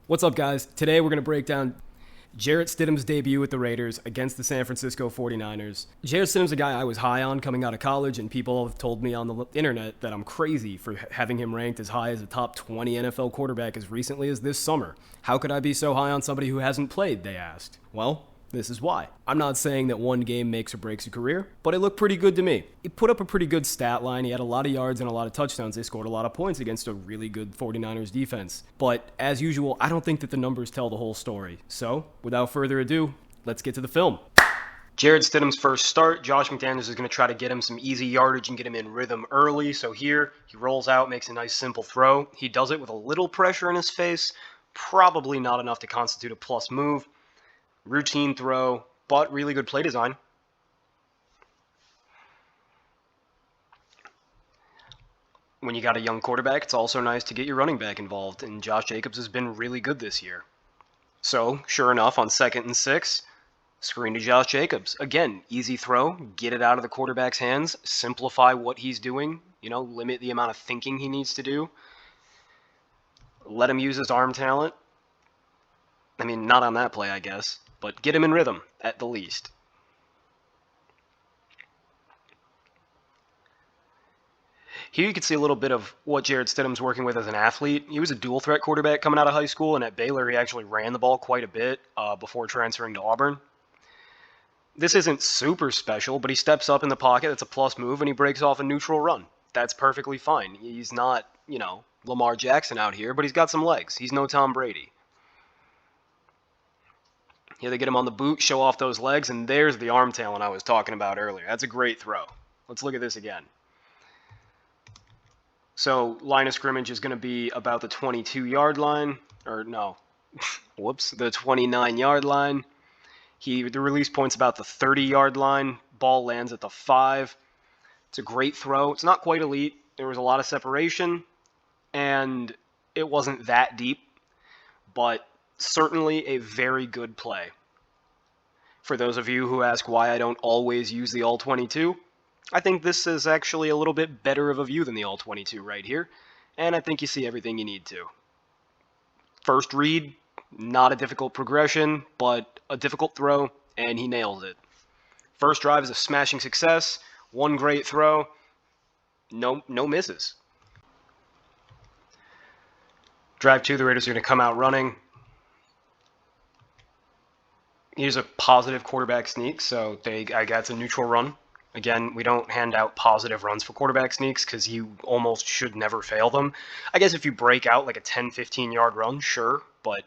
What's up, guys? Today we're going to break down Jarett Stidham's debut with the Raiders against the San Francisco 49ers. Jarett Stidham's a guy I was high on coming out of college, and people have told me on the internet that I'm crazy for having him ranked as high as a top 20 NFL quarterback as recently as this summer. How could I be so high on somebody who hasn't played, they asked. Well, this is why. I'm not saying that one game makes or breaks a career, but it looked pretty good to me. He put up a pretty good stat line. He had a lot of yards and a lot of touchdowns. They scored a lot of points against a really good 49ers defense. But as usual, I don't think that the numbers tell the whole story. So, without further ado, let's get to the film. Jarett Stidham's first start. Josh McDaniels is going to try to get him some easy yardage and get him in rhythm early. So here, he rolls out, makes a nice simple throw. He does it with a little pressure in his face. Probably not enough to constitute a plus move. Routine throw, but really good play design. When you got a young quarterback, it's also nice to get your running back involved, and Josh Jacobs has been really good this year. So, sure enough, on 2nd and 6, screen to Josh Jacobs. Again, easy throw, get it out of the quarterback's hands, simplify what he's doing, limit the amount of thinking he needs to do. Let him use his arm talent. I mean, not on that play, I guess, but get him in rhythm, at the least. Here you can see a little bit of what Jarett Stidham's working with as an athlete. He was a dual threat quarterback coming out of high school, and at Baylor he actually ran the ball quite a bit before transferring to Auburn. This isn't super special, but he steps up in the pocket, that's a plus move, and he breaks off a neutral run. That's perfectly fine. He's not, Lamar Jackson out here, but he's got some legs. He's no Tom Brady. Here they get him on the boot, show off those legs, and there's the arm talent I was talking about earlier. That's a great throw. Let's look at this again. So line of scrimmage is going to be about the 22-yard line, or no, whoops, the 29-yard line. The release point's about the 30-yard line. Ball lands at the 5. It's a great throw. It's not quite elite. There was a lot of separation, and it wasn't that deep, but certainly a very good play. For those of you who ask why I don't always use the all-22, I think this is actually a little bit better of a view than the all-22 right here, and I think you see everything you need to. First read, not a difficult progression, but a difficult throw, and he nails it. First drive is a smashing success, one great throw, no misses. Drive 2, the Raiders are going to come out running. Here's a positive quarterback sneak, so I got it's a neutral run. Again, we don't hand out positive runs for quarterback sneaks because you almost should never fail them. I guess if you break out like a 10, 15-yard run, sure, but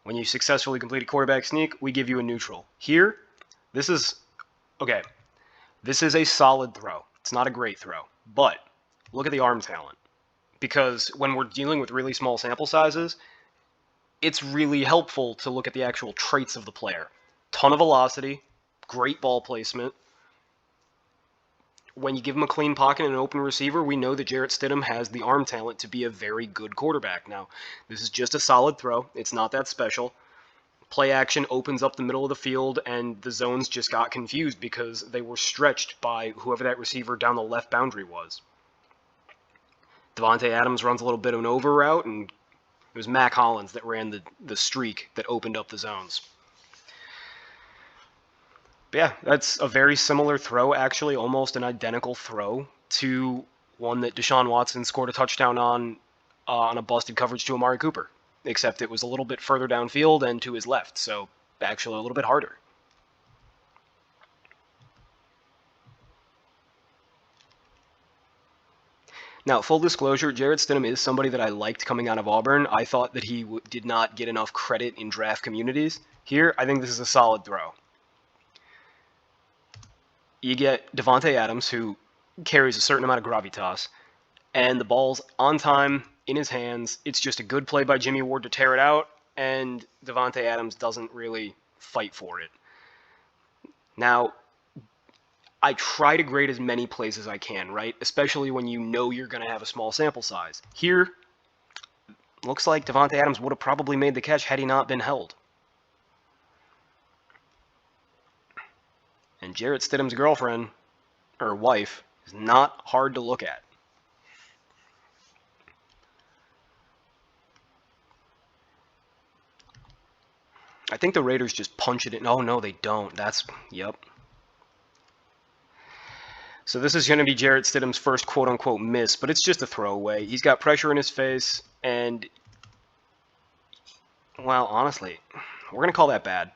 when you successfully complete a quarterback sneak, we give you a neutral. Here, this is a solid throw. It's not a great throw, but look at the arm talent. Because when we're dealing with really small sample sizes, it's really helpful to look at the actual traits of the player. Ton of velocity, great ball placement. When you give him a clean pocket and an open receiver, we know that Jarett Stidham has the arm talent to be a very good quarterback. Now, this is just a solid throw. It's not that special. Play action opens up the middle of the field, and the zones just got confused because they were stretched by whoever that receiver down the left boundary was. Davante Adams runs a little bit of an over route, and it was Mac Hollins that ran the streak that opened up the zones. But yeah, that's a very similar throw, actually, almost an identical throw to one that Deshaun Watson scored a touchdown on a busted coverage to Amari Cooper, except it was a little bit further downfield and to his left, so actually a little bit harder. Now, full disclosure, Jarett Stidham is somebody that I liked coming out of Auburn. I thought that he did not get enough credit in draft communities. Here, I think this is a solid throw. You get Davante Adams, who carries a certain amount of gravitas, and the ball's on time, in his hands. It's just a good play by Jimmy Ward to tear it out, and Davante Adams doesn't really fight for it. Now, I try to grade as many plays as I can, right? Especially when you know you're going to have a small sample size. Here, looks like Davante Adams would have probably made the catch had he not been held. And Jarett Stidham's girlfriend, or wife, is not hard to look at. I think the Raiders just punch it in. Oh, no, they don't. Yep. So this is going to be Jarett Stidham's first quote-unquote miss, but it's just a throwaway. He's got pressure in his face, and, well, honestly, we're going to call that bad.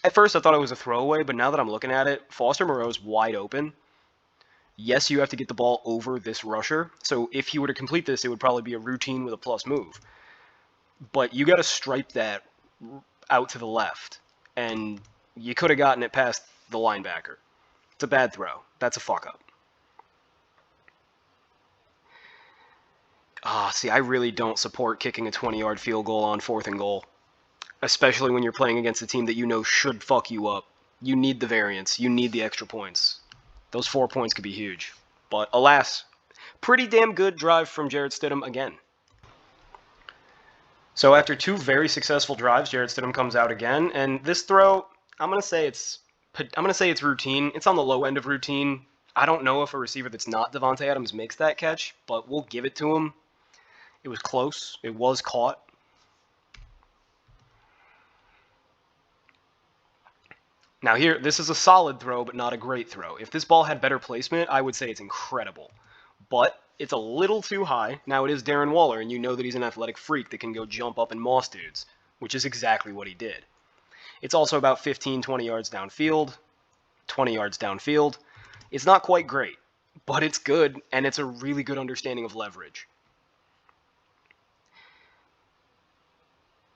At first, I thought it was a throwaway, but now that I'm looking at it, Foster Moreau's wide open. Yes, you have to get the ball over this rusher, so if he were to complete this, it would probably be a routine with a plus move. But you got to stripe that out to the left, and you could have gotten it past the linebacker. It's a bad throw. That's a fuck-up. See, I really don't support kicking a 20-yard field goal on 4th and goal, especially when you're playing against a team that you know should fuck you up. You need the variance. You need the extra points. Those 4 points could be huge. But alas, pretty damn good drive from Jarett Stidham again. So after 2 very successful drives, Jarett Stidham comes out again, and this throw, I'm gonna say it's routine. It's on the low end of routine. I don't know if a receiver that's not Davante Adams makes that catch, but we'll give it to him. It was close. It was caught. Now here, this is a solid throw, but not a great throw. If this ball had better placement, I would say it's incredible. But it's a little too high. Now it is Darren Waller, and you know that he's an athletic freak that can go jump up and moss dudes, which is exactly what he did. It's also about 15, 20 yards downfield. 20 yards downfield. It's not quite great, but it's good, and it's a really good understanding of leverage.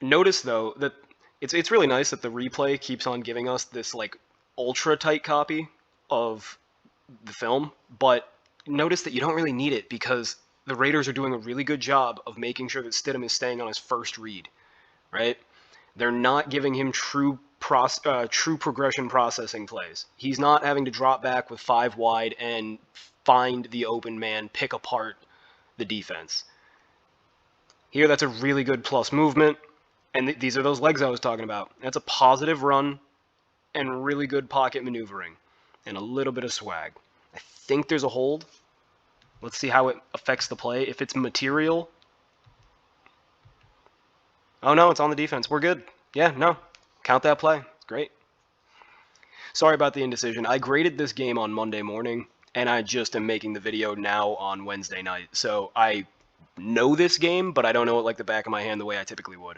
Notice, though, that it's really nice that the replay keeps on giving us this, like, ultra-tight copy of the film, but notice that you don't really need it because the Raiders are doing a really good job of making sure that Stidham is staying on his first read, right? They're not giving him true progression processing plays. He's not having to drop back with 5 wide and find the open man, pick apart the defense. Here, that's a really good plus movement, and these are those legs I was talking about. That's a positive run and really good pocket maneuvering and a little bit of swag. I think there's a hold. Let's see how it affects the play. If it's material... Oh, no, it's on the defense. We're good. Yeah, no. Count that play. It's great. Sorry about the indecision. I graded this game on Monday morning, and I just am making the video now on Wednesday night. So I know this game, but I don't know it like the back of my hand the way I typically would.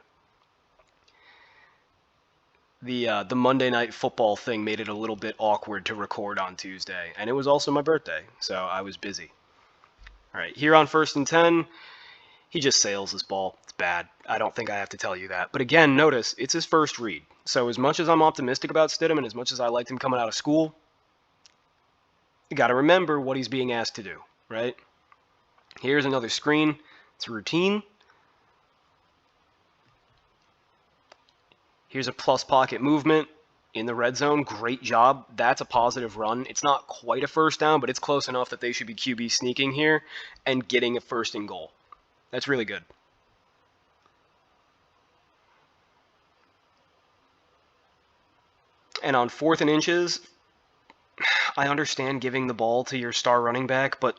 The Monday Night Football thing made it a little bit awkward to record on Tuesday, and it was also my birthday, so I was busy. All right, here on 1st and 10, he just sails this ball. It's bad. I don't think I have to tell you that. But again, notice, it's his first read. So as much as I'm optimistic about Stidham and as much as I liked him coming out of school, you got to remember what he's being asked to do, right? Here's another screen. It's routine. Here's a plus pocket movement in the red zone. Great job. That's a positive run. It's not quite a first down, but it's close enough that they should be QB sneaking here and getting a 1st and goal. That's really good. And on 4th and inches, I understand giving the ball to your star running back, but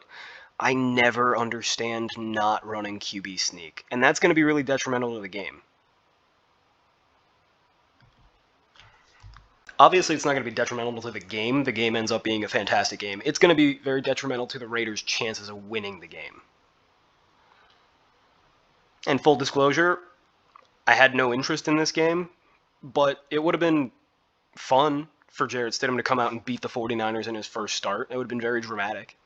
I never understand not running QB sneak. And that's going to be really detrimental to the game. Obviously, it's not going to be detrimental to the game. The game ends up being a fantastic game. It's going to be very detrimental to the Raiders' chances of winning the game. And full disclosure, I had no interest in this game, but it would have been fun for Jarett Stidham to come out and beat the 49ers in his first start. It would have been very dramatic.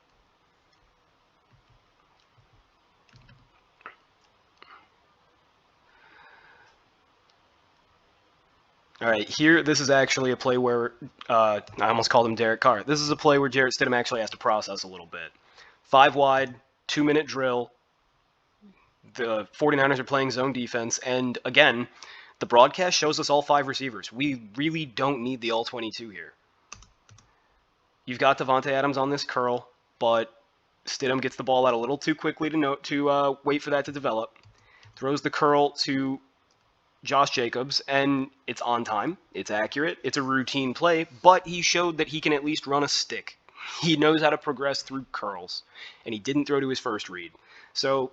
All right, here, this is actually a play where, I almost called him Derek Carr. This is a play where Jarett Stidham actually has to process a little bit. 5 wide, 2-minute drill. The 49ers are playing zone defense, and again, the broadcast shows us all 5 receivers. We really don't need the all-22 here. You've got Davante Adams on this curl, but Stidham gets the ball out a little too quickly to wait for that to develop. Throws the curl to Josh Jacobs, and it's on time. It's accurate. It's a routine play, but he showed that he can at least run a stick. He knows how to progress through curls, and he didn't throw to his first read. So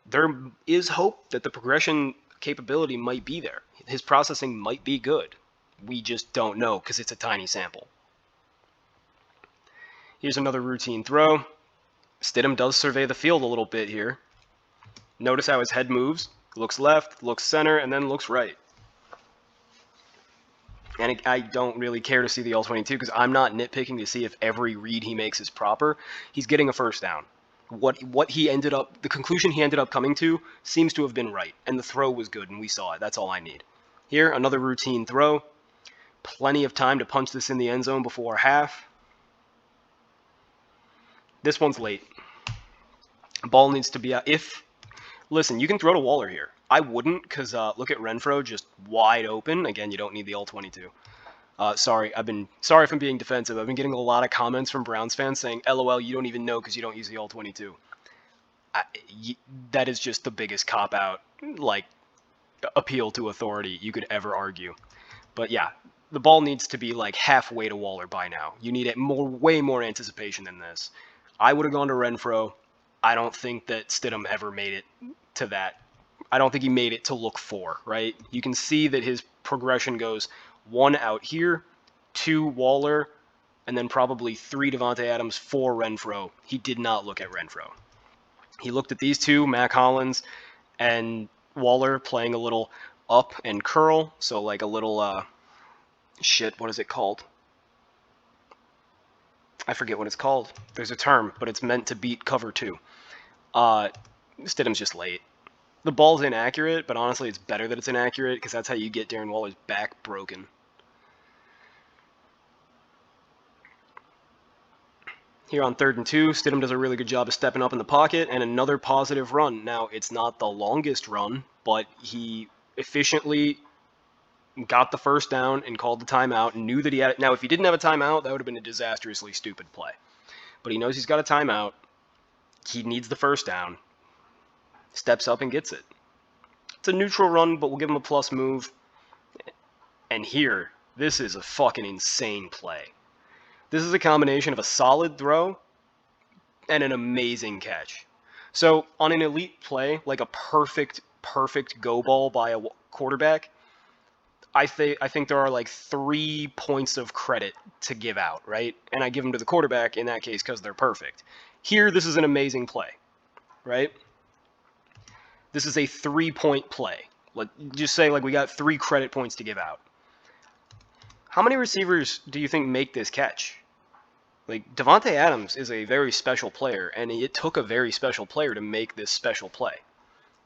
there is hope that the progression capability might be there. his processing might be good. We just don't know because it's a tiny sample. Here's another routine throw. Stidham does survey the field a little bit here. Notice how his head moves. Looks left, looks center, and then looks right. And I don't really care to see the All-22 because I'm not nitpicking to see if every read he makes is proper. He's getting a first down. The conclusion he ended up coming to seems to have been right, and the throw was good, and we saw it. That's all I need. Here, another routine throw. Plenty of time to punch this in the end zone before half. This one's late. Ball needs to be out. Listen, you can throw to Waller here. I wouldn't, because look at Renfrow just wide open. Again, you don't need the All-22. Sorry if I'm being defensive. I've been getting a lot of comments from Browns fans saying, LOL, you don't even know because you don't use the All-22. That is just the biggest cop-out, appeal to authority you could ever argue. But yeah, the ball needs to be halfway to Waller by now. You need way more anticipation than this. I would have gone to Renfrow. I don't think that Stidham ever made it to that. I don't think he made it to look 4, right? You can see that his progression goes 1 out here, 2 Waller, and then probably 3 Davante Adams, 4 Renfrow. He did not look at Renfrow. He looked at these 2, Mac Hollins and Waller, playing a little up and curl. So a little, what is it called? I forget what it's called. There's a term, but it's meant to beat cover 2. Stidham's just late. The ball's inaccurate, but honestly it's better that it's inaccurate because that's how you get Darren Waller's back broken. Here on 3rd and 2, Stidham does a really good job of stepping up in the pocket, and another positive run. Now, it's not the longest run, but he efficiently got the first down and called the timeout and knew that he had it. Now, if he didn't have a timeout, that would have been a disastrously stupid play. But he knows he's got a timeout. He needs the first down. Steps up and gets it. It's a neutral run, but we'll give him a plus move. And here, this is a fucking insane play. This is a combination of a solid throw and an amazing catch. So on an elite play, like a perfect go ball by a quarterback, I think there are 3 points of credit to give out, right? And I give them to the quarterback in that case because they're perfect. Here, this is an amazing play, right? This is a 3-point play. Just say we got 3 credit points to give out. How many receivers do you think make this catch? Davante Adams is a very special player, and it took a very special player to make this special play.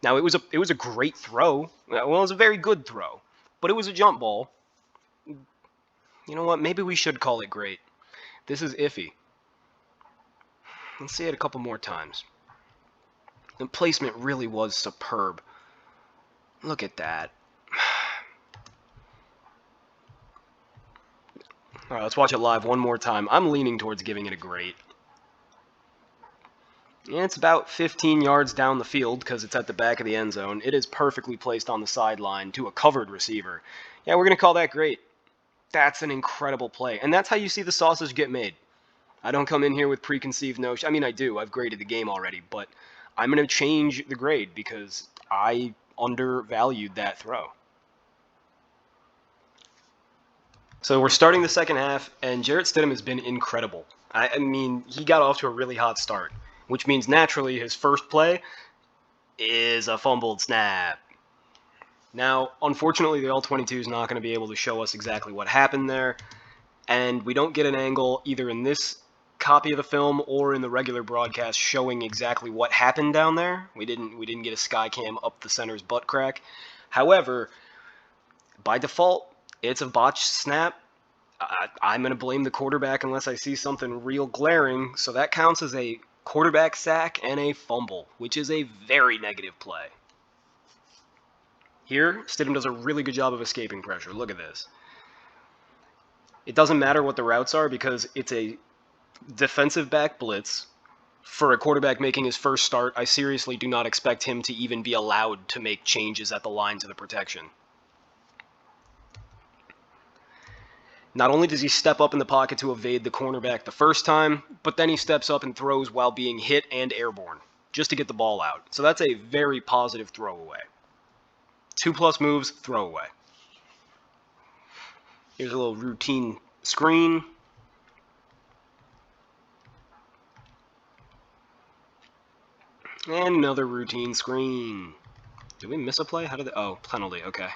Now, it was a great throw. Well, it was a very good throw, but it was a jump ball. You know what? Maybe we should call it great. This is iffy. Let's see it a couple more times. The placement really was superb. Look at that. All right, let's watch it live one more time. I'm leaning towards giving it a great. And it's about 15 yards down the field because it's at the back of the end zone. It is perfectly placed on the sideline to a covered receiver. Yeah, we're going to call that great. That's an incredible play. And that's how you see the sausage get made. I don't come in here with preconceived notions. I mean, I do. I've graded the game already, but I'm going to change the grade because I undervalued that throw. So we're starting the second half, and Jarett Stidham has been incredible. I mean, he got off to a really hot start, which means naturally his first play is a fumbled snap. Now, unfortunately, the All-22 is not going to be able to show us exactly what happened there, and we don't get an angle either in this copy of the film or in the regular broadcast showing exactly what happened down there. We didn't get a sky cam up the center's butt crack. However, by default, it's a botched snap. I'm going to blame the quarterback unless I see something real glaring, so that counts as a quarterback sack and a fumble, which is a very negative play. Here, Stidham does a really good job of escaping pressure. Look at this. It doesn't matter what the routes are because it's a defensive back blitz. For a quarterback making his first start, I seriously do not expect him to even be allowed to make changes at the line to the protection. Not only does he step up in the pocket to evade the cornerback the first time, but then he steps up and throws while being hit and airborne, just to get the ball out. So that's a very positive throwaway. 2+ moves, throwaway. Here's a little routine screen. And another routine screen. Did we miss a play? How did they... Oh, penalty. Okay.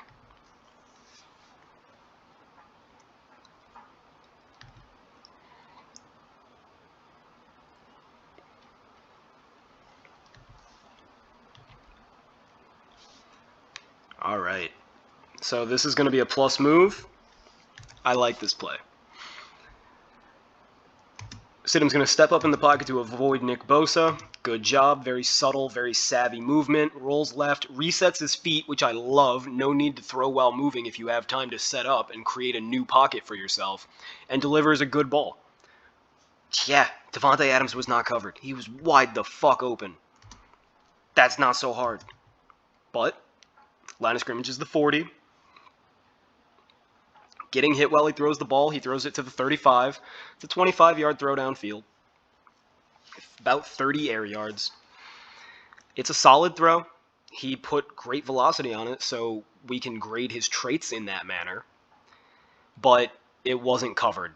All right. So this is going to be a plus move. I like this play. Stidham's going to step up in the pocket to avoid Nick Bosa. Good job. Very subtle, very savvy movement. Rolls left, resets his feet, which I love. No need to throw while moving if you have time to set up and create a new pocket for yourself. And delivers a good ball. Yeah, Davante Adams was not covered. He was wide the fuck open. That's not so hard. But line of scrimmage is the 40. Getting hit while he throws the ball. He throws it to the 35. It's a 25-yard throw downfield. About 30 air yards. It's a solid throw. He put great velocity on it, so we can grade his traits in that manner. But it wasn't covered.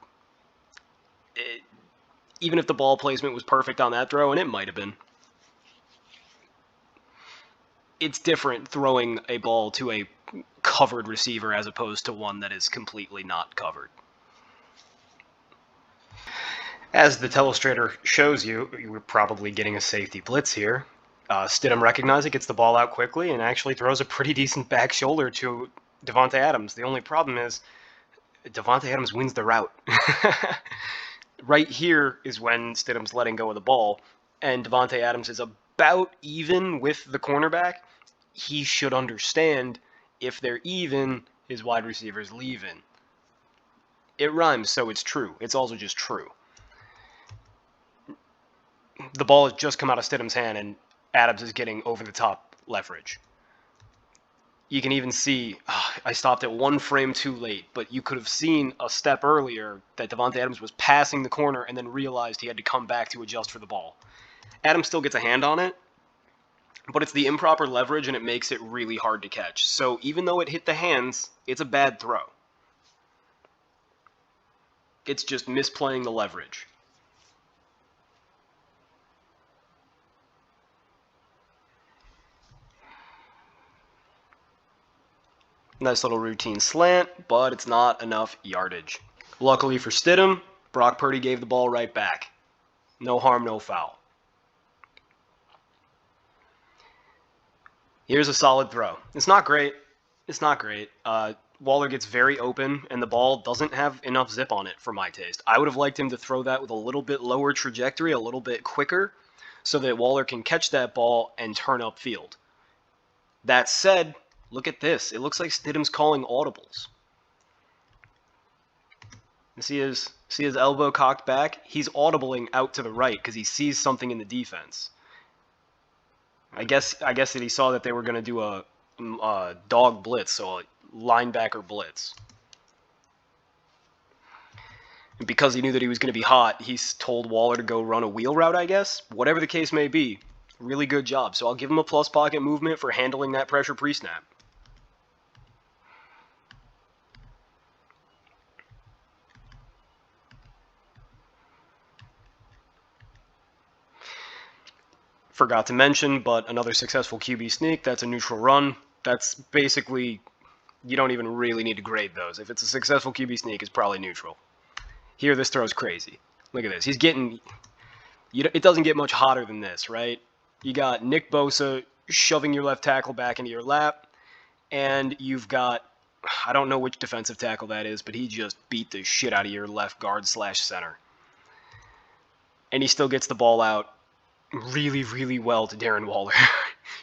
Even if the ball placement was perfect on that throw, and it might have been, it's different throwing a ball to a covered receiver as opposed to one that is completely not covered. As the telestrator shows you, we're probably getting a safety blitz here. Stidham recognizes it, gets the ball out quickly, and actually throws a pretty decent back shoulder to Davante Adams. The only problem is Davante Adams wins the route. Right here is when Stidham's letting go of the ball, and Davante Adams is about even with the cornerback. He should understand if they're even, his wide receiver's leaving. It rhymes, so it's true. It's also just true. The ball has just come out of Stidham's hand, and Adams is getting over-the-top leverage. You can even see, I stopped at one frame too late, but you could have seen a step earlier that Davante Adams was passing the corner and then realized he had to come back to adjust for the ball. Adams still gets a hand on it, but it's the improper leverage and it makes it really hard to catch. So even though it hit the hands, it's a bad throw. It's just misplaying the leverage. Nice little routine slant, but it's not enough yardage. Luckily for Stidham, Brock Purdy gave the ball right back. No harm, no foul. Here's a solid throw. It's not great. It's not great. Waller gets very open, and the ball doesn't have enough zip on it for my taste. I would have liked him to throw that with a little bit lower trajectory, a little bit quicker, so that Waller can catch that ball and turn upfield. That said, look at this. It looks like Stidham's calling audibles. See his elbow cocked back? He's audibling out to the right because he sees something in the defense. I guess that he saw that they were going to do a dog blitz, so a linebacker blitz. And because he knew that he was going to be hot, he's told Waller to go run a wheel route, I guess. Whatever the case may be, really good job. So I'll give him a plus pocket movement for handling that pressure pre-snap. Forgot to mention, but another successful QB sneak, that's a neutral run. That's basically, you don't even really need to grade those. If it's a successful QB sneak, it's probably neutral. Here, this throw's crazy. Look at this. He's getting, it doesn't get much hotter than this, right? You got Nick Bosa shoving your left tackle back into your lap, and you've got, I don't know which defensive tackle that is, but he just beat the shit out of your left guard / center. And he still gets the ball out really, really well to Darren Waller.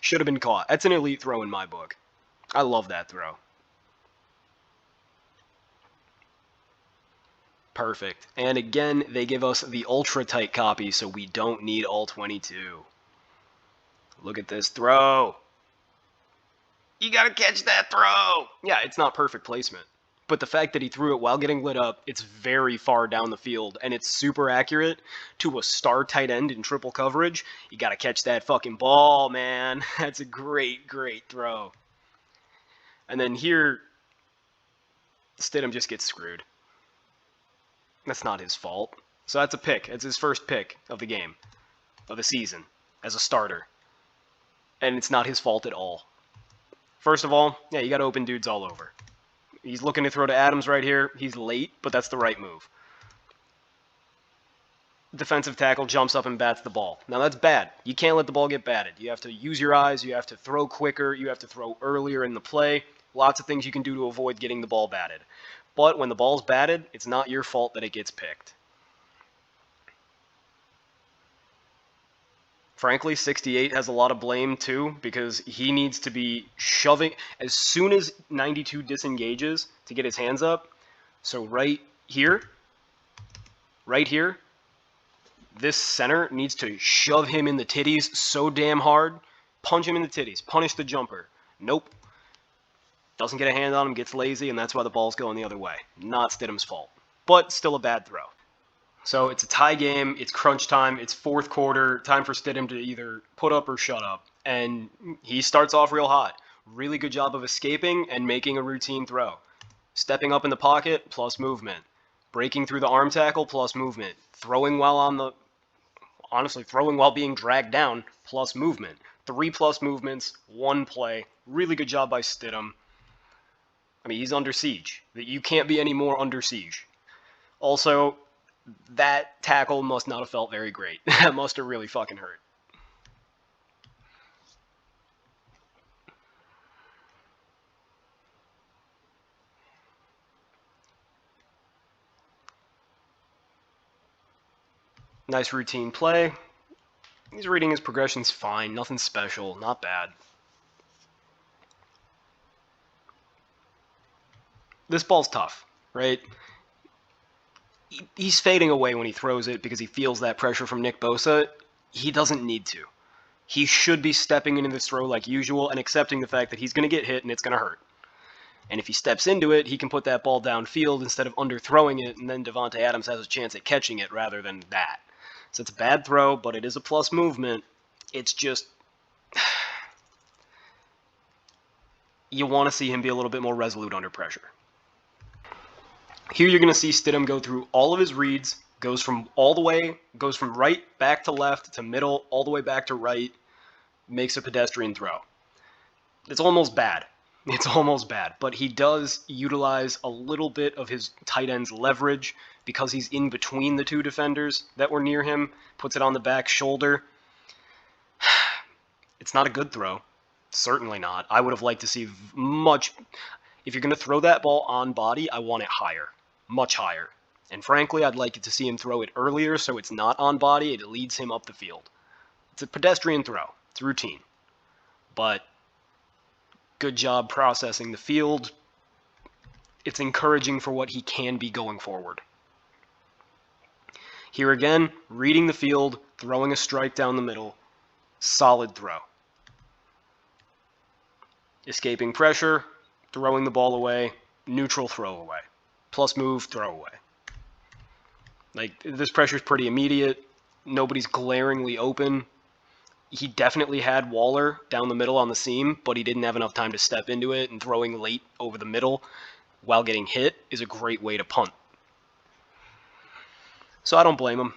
Should have been caught. That's an elite throw in my book. I love that throw. Perfect. And again, they give us the ultra tight copy, so we don't need all 22. Look at this throw. You gotta catch that throw. Yeah, it's not perfect placement. But the fact that he threw it while getting lit up, it's very far down the field, and it's super accurate to a star tight end in triple coverage. You got to catch that fucking ball, man. That's a great, great throw. And then here, Stidham just gets screwed. That's not his fault. So that's a pick. It's his first pick of the game, of the season, as a starter. And it's not his fault at all. First of all, yeah, you got open dudes all over. He's looking to throw to Adams right here. He's late, but that's the right move. Defensive tackle jumps up and bats the ball. Now that's bad. You can't let the ball get batted. You have to use your eyes. You have to throw quicker. You have to throw earlier in the play. Lots of things you can do to avoid getting the ball batted. But when the ball's batted, it's not your fault that it gets picked. Frankly, 68 has a lot of blame too, because he needs to be shoving as soon as 92 disengages to get his hands up. So right here, this center needs to shove him in the titties so damn hard. Punch him in the titties. Punish the jumper. Nope. Doesn't get a hand on him, gets lazy, and that's why the ball's going the other way. Not Stidham's fault. But still a bad throw. So it's a tie game. It's crunch time. It's fourth quarter. Time for Stidham to either put up or shut up. And he starts off real hot. Really good job of escaping and making a routine throw. Stepping up in the pocket, plus movement. Breaking through the arm tackle, plus movement. Throwing while being dragged down, plus movement. 3+ movements, 1 play. Really good job by Stidham. I mean, he's under siege. You can't be any more under siege. Also, that tackle must not have felt very great. That must have really fucking hurt. Nice routine play. He's reading his progressions fine. Nothing special. Not bad. This ball's tough, right? He's fading away when he throws it because he feels that pressure from Nick Bosa. He doesn't need to. He should be stepping into this throw like usual and accepting the fact that he's going to get hit and it's going to hurt. And if he steps into it, he can put that ball downfield instead of underthrowing it, and then Davante Adams has a chance at catching it rather than that. So it's a bad throw, but it is a plus movement. It's just... you want to see him be a little bit more resolute under pressure. Here you're going to see Stidham go through all of his reads, goes from right back to left to middle, all the way back to right, makes a pedestrian throw. It's almost bad. It's almost bad, but he does utilize a little bit of his tight end's leverage because he's in between the two defenders that were near him, puts it on the back shoulder. It's not a good throw. Certainly not. I would have liked to see much... If you're going to throw that ball on body, I want it higher. Much higher. And frankly, I'd like to see him throw it earlier so it's not on body. It leads him up the field. It's a pedestrian throw. It's routine. But good job processing the field. It's encouraging for what he can be going forward. Here again, reading the field, throwing a strike down the middle. Solid throw. Escaping pressure, throwing the ball away, neutral throwaway. Plus move, throwaway. Like, this pressure's pretty immediate. Nobody's glaringly open. He definitely had Waller down the middle on the seam, but he didn't have enough time to step into it, and throwing late over the middle while getting hit is a great way to punt. So I don't blame him.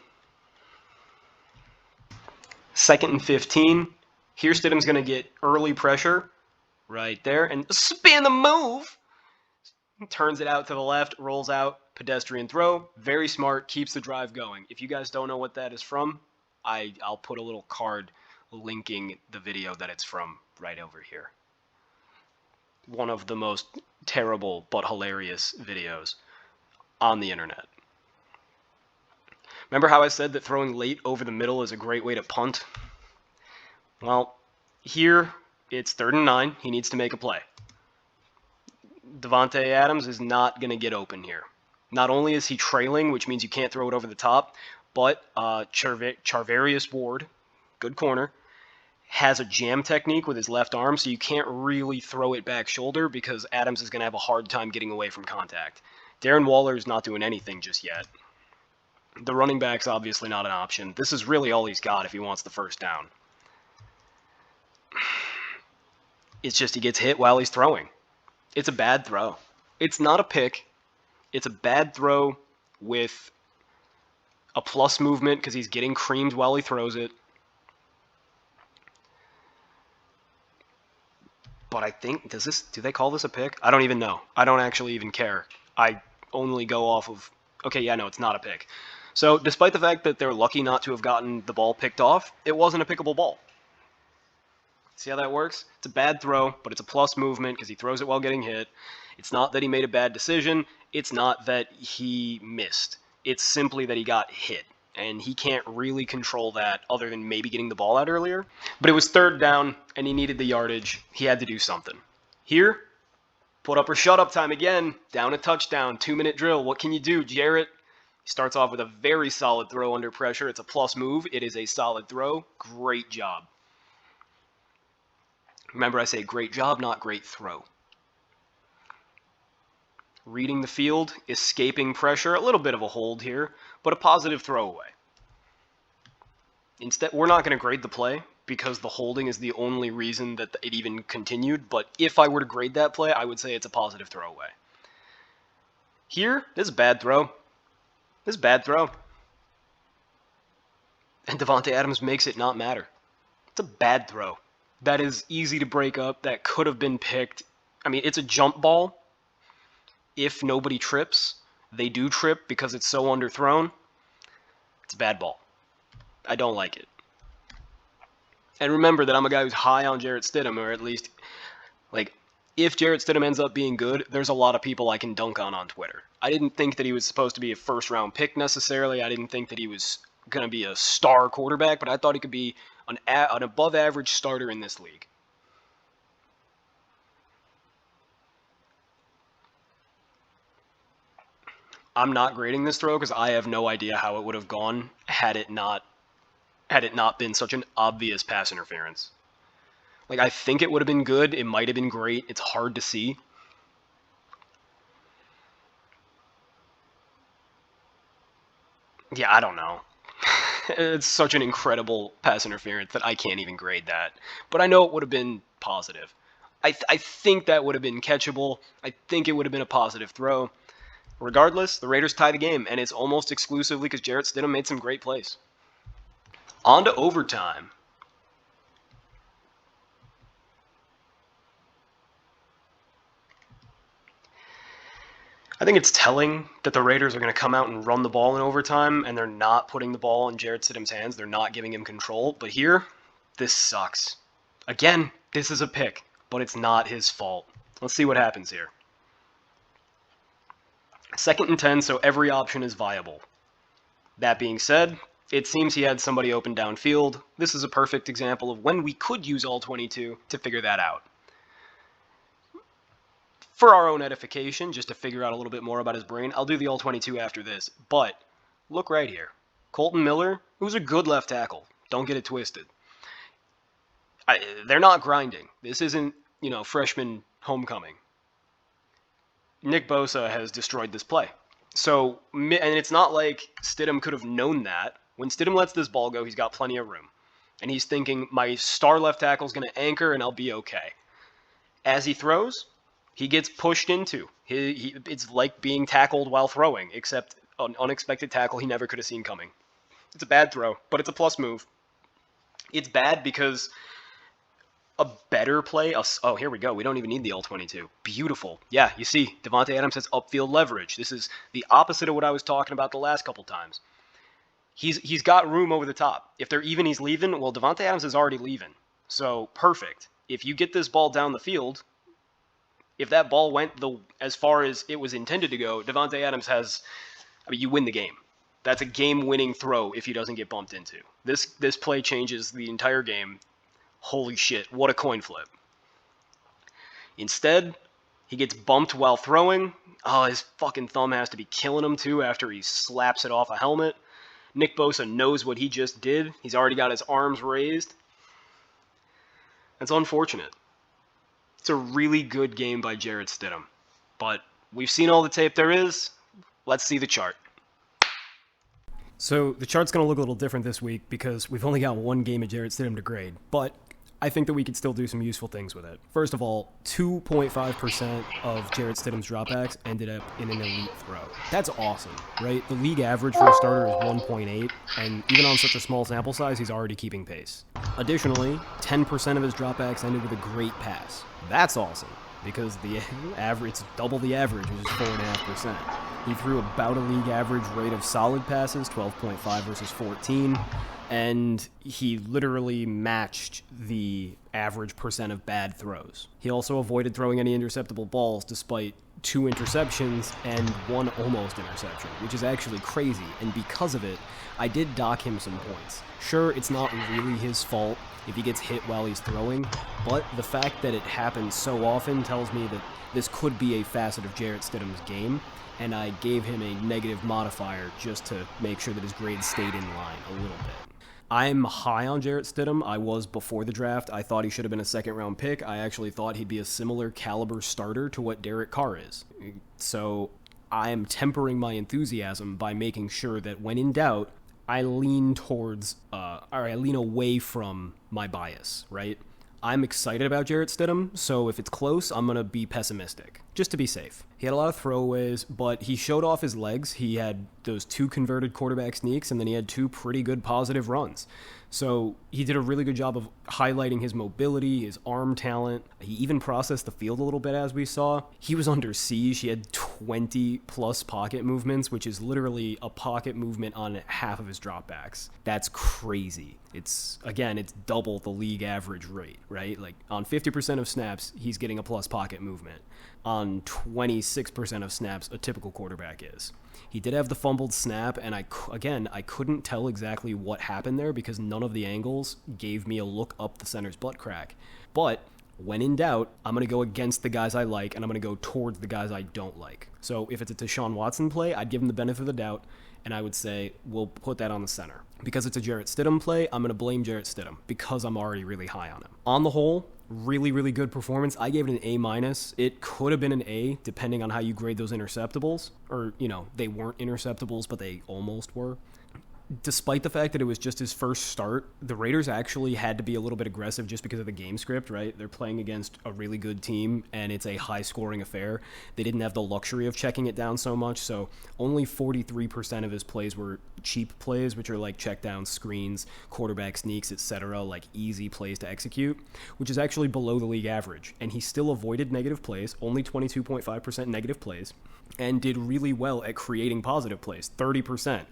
2nd and 15. Here Stidham's going to get early pressure right there, and spin the move! Turns it out to the left, rolls out, pedestrian throw. Very smart, keeps the drive going. If you guys don't know what that is from, I'll put a little card linking the video that it's from right over here. One of the most terrible but hilarious videos on the internet. Remember how I said that throwing late over the middle is a great way to punt? Well, here it's 3rd and 9. He needs to make a play. Davante Adams is not going to get open here. Not only is he trailing, which means you can't throw it over the top, but Charvarius Ward, good corner, has a jam technique with his left arm, so you can't really throw it back shoulder because Adams is going to have a hard time getting away from contact. Darren Waller is not doing anything just yet. The running back's obviously not an option. This is really all he's got if he wants the first down. It's just he gets hit while he's throwing. It's a bad throw. It's not a pick. It's a bad throw with a plus movement because he's getting creamed while he throws it. But I think, do they call this a pick? I don't even know. I don't actually even care. I only go off of, okay, yeah, no, it's not a pick. So despite the fact that they're lucky not to have gotten the ball picked off, it wasn't a pickable ball. See how that works? It's a bad throw, but it's a plus movement because he throws it while getting hit. It's not that he made a bad decision. It's not that he missed. It's simply that he got hit. And he can't really control that other than maybe getting the ball out earlier. But it was third down, and he needed the yardage. He had to do something. Here, put up or shut up time again. Down a touchdown, 2-minute drill. What can you do, Jarrett? He starts off with a very solid throw under pressure. It's a plus move. It is a solid throw. Great job. Remember, I say great job, not great throw. Reading the field, escaping pressure, a little bit of a hold here, but a positive throwaway. Instead, we're not going to grade the play because the holding is the only reason that it even continued, but if I were to grade that play, I would say it's a positive throwaway. Here, this is a bad throw. This is a bad throw. And Davante Adams makes it not matter. It's a bad throw. That is easy to break up. That could have been picked. I mean, it's a jump ball. If nobody trips, they do trip because it's so underthrown. It's a bad ball. I don't like it. And remember that I'm a guy who's high on Jarett Stidham, or at least, like, if Jarett Stidham ends up being good, there's a lot of people I can dunk on Twitter. I didn't think that he was supposed to be a first-round pick necessarily. I didn't think that he was going to be a star quarterback, but I thought he could be an above-average starter in this league. I'm not grading this throw because I have no idea how it would have gone had it not been such an obvious pass interference. Like, I think it would have been good. It might have been great. It's hard to see. Yeah, I don't know. It's such an incredible pass interference that I can't even grade that. But I know it would have been positive. I think that would have been catchable. I think it would have been a positive throw. Regardless, the Raiders tie the game, and it's almost exclusively because Jarett Stidham made some great plays. On to overtime. I think it's telling that the Raiders are going to come out and run the ball in overtime, and they're not putting the ball in Jarett Stidham's hands. They're not giving him control. But here, this sucks. Again, this is a pick, but it's not his fault. Let's see what happens here. 2nd and 10, so every option is viable. That being said, it seems he had somebody open downfield. This is a perfect example of when we could use all 22 to figure that out. For our own edification, just to figure out a little bit more about his brain, I'll do the all 22 after this. But look right here. Kolton Miller, who's a good left tackle. Don't get it twisted. They're not grinding. This isn't, freshman homecoming. Nick Bosa has destroyed this play. So, and it's not like Stidham could have known that. When Stidham lets this ball go, he's got plenty of room. And he's thinking, my star left tackle is going to anchor and I'll be okay. As he throws, he gets pushed into. It's like being tackled while throwing, except an unexpected tackle he never could have seen coming. It's a bad throw, but it's a plus move. It's bad because a better play. Oh, here we go. We don't even need the all-22. Beautiful. Yeah, you see, Davante Adams has upfield leverage. This is the opposite of what I was talking about the last couple times. He's got room over the top. If they're even, he's leaving. Well, Davante Adams is already leaving. So, perfect. If you get this ball down the field, if that ball went as far as it was intended to go, Davante Adams you win the game. That's a game-winning throw if he doesn't get bumped into. This play changes the entire game. Holy shit, what a coin flip. Instead, he gets bumped while throwing. Oh, his fucking thumb has to be killing him too after he slaps it off a helmet. Nick Bosa knows what he just did. He's already got his arms raised. That's unfortunate. It's a really good game by Jarett Stidham. But we've seen all the tape there is. Let's see the chart. So the chart's going to look a little different this week because we've only got one game of Jarett Stidham to grade. But I think that we could still do some useful things with it. First of all, 2.5% of Jarett Stidham's dropbacks ended up in an elite throw. That's awesome, right? The league average for a starter is 1.8, and even on such a small sample size, he's already keeping pace. Additionally, 10% of his dropbacks ended with a great pass. That's awesome, because the average, it's double the average, which is 4.5%. He threw about a league average rate of solid passes, 12.5 versus 14, and he literally matched the average percent of bad throws. He also avoided throwing any interceptable balls despite 2 interceptions and 1 almost interception, which is actually crazy, and because of it, I did dock him some points. Sure, it's not really his fault if he gets hit while he's throwing, but the fact that it happens so often tells me that this could be a facet of Jarett Stidham's game, and I gave him a negative modifier just to make sure that his grade stayed in line a little bit. I'm high on Jarett Stidham. I was before the draft. I thought he should have been a second-round pick. I actually thought he'd be a similar caliber starter to what Derek Carr is. So I am tempering my enthusiasm by making sure that when in doubt, I lean away from my bias, right? I'm excited about Jarett Stidham, so if it's close, I'm going to be pessimistic, just to be safe. He had a lot of throwaways, but he showed off his legs. He had those 2 converted quarterback sneaks, and then he had 2 pretty good positive runs. So he did a really good job of highlighting his mobility, his arm talent. He even processed the field a little bit, as we saw. He was under siege. He had 20-plus pocket movements, which is literally a pocket movement on half of his dropbacks. That's crazy. It's double the league average rate, right? Like, on 50% of snaps, he's getting a plus pocket movement. On 26% of snaps, a typical quarterback is. He did have the fumbled snap, and I couldn't tell exactly what happened there because none of the angles gave me a look up the center's butt crack. But when in doubt, I'm going to go against the guys I like, and I'm going to go towards the guys I don't like. So if it's a Deshaun Watson play, I'd give him the benefit of the doubt, and I would say we'll put that on the center. Because it's a Jarett Stidham play, I'm going to blame Jarett Stidham because I'm already really high on him. On the whole, really, really good performance. I gave it an A-. It could have been an A, depending on how you grade those interceptables. Or, they weren't interceptables, but they almost were. Despite the fact that it was just his first start, the Raiders actually had to be a little bit aggressive just because of the game script, right? They're playing against a really good team, and it's a high-scoring affair. They didn't have the luxury of checking it down so much, so only 43% of his plays were cheap plays, which are like checkdowns, screens, quarterback sneaks, etc., like easy plays to execute, which is actually below the league average. And he still avoided negative plays, only 22.5% negative plays, and did really well at creating positive plays, 30%.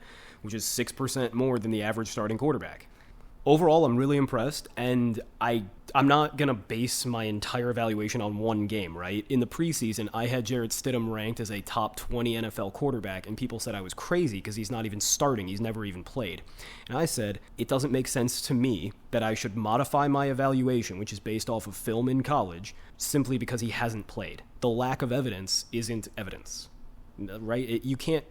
Which is 6% more than the average starting quarterback. Overall, I'm really impressed, and I'm not going to base my entire evaluation on one game, right? In the preseason, I had Jarett Stidham ranked as a top 20 NFL quarterback, and people said I was crazy because he's not even starting. He's never even played. And I said, it doesn't make sense to me that I should modify my evaluation, which is based off of film in college, simply because he hasn't played. The lack of evidence isn't evidence. Right? You can't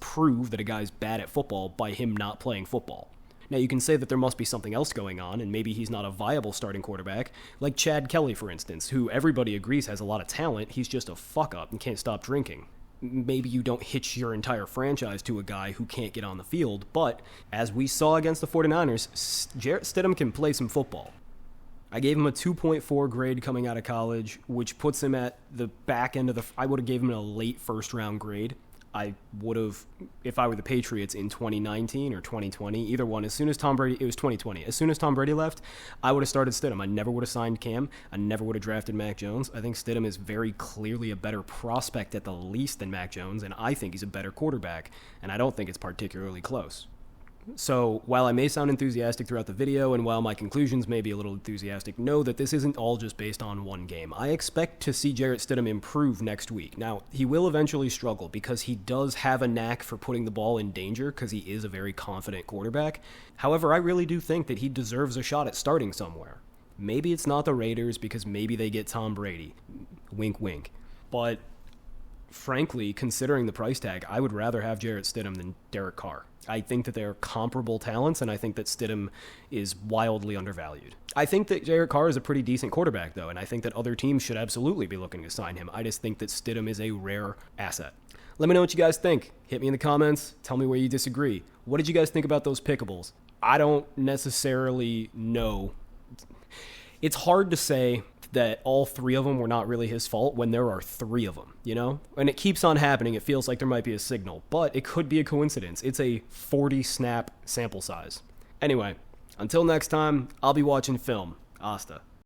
prove that a guy's bad at football by him not playing football. Now, you can say that there must be something else going on, and maybe he's not a viable starting quarterback, like Chad Kelly, for instance, who everybody agrees has a lot of talent. He's just a fuck-up and can't stop drinking. Maybe you don't hitch your entire franchise to a guy who can't get on the field, but as we saw against the 49ers, Jarett Stidham can play some football. I gave him a 2.4 grade coming out of college, which puts him at the back end of I would have gave him a late first-round grade. I would have, if I were the Patriots in 2019 or 2020, either one. As soon as Tom Brady, it was 2020. As soon as Tom Brady left, I would have started Stidham. I never would have signed Cam. I never would have drafted Mac Jones. I think Stidham is very clearly a better prospect at the least than Mac Jones, and I think he's a better quarterback, and I don't think it's particularly close. So while I may sound enthusiastic throughout the video, and while my conclusions may be a little enthusiastic, know that this isn't all just based on one game. I expect to see Jarett Stidham improve next week. Now, he will eventually struggle because he does have a knack for putting the ball in danger because he is a very confident quarterback. However, I really do think that he deserves a shot at starting somewhere. Maybe it's not the Raiders because maybe they get Tom Brady. Wink, wink. But frankly, considering the price tag, I would rather have Jarett Stidham than Derek Carr. I think that they're comparable talents, and I think that Stidham is wildly undervalued. I think that Derek Carr is a pretty decent quarterback, though, and I think that other teams should absolutely be looking to sign him. I just think that Stidham is a rare asset. Let me know what you guys think. Hit me in the comments. Tell me where you disagree. What did you guys think about those pickables? I don't necessarily know. it's hard to say that all 3 of them were not really his fault when there are 3 of them, you know? And it keeps on happening. It feels like there might be a signal, but it could be a coincidence. It's a 40 snap sample size. Anyway, until next time, I'll be watching film. Hasta.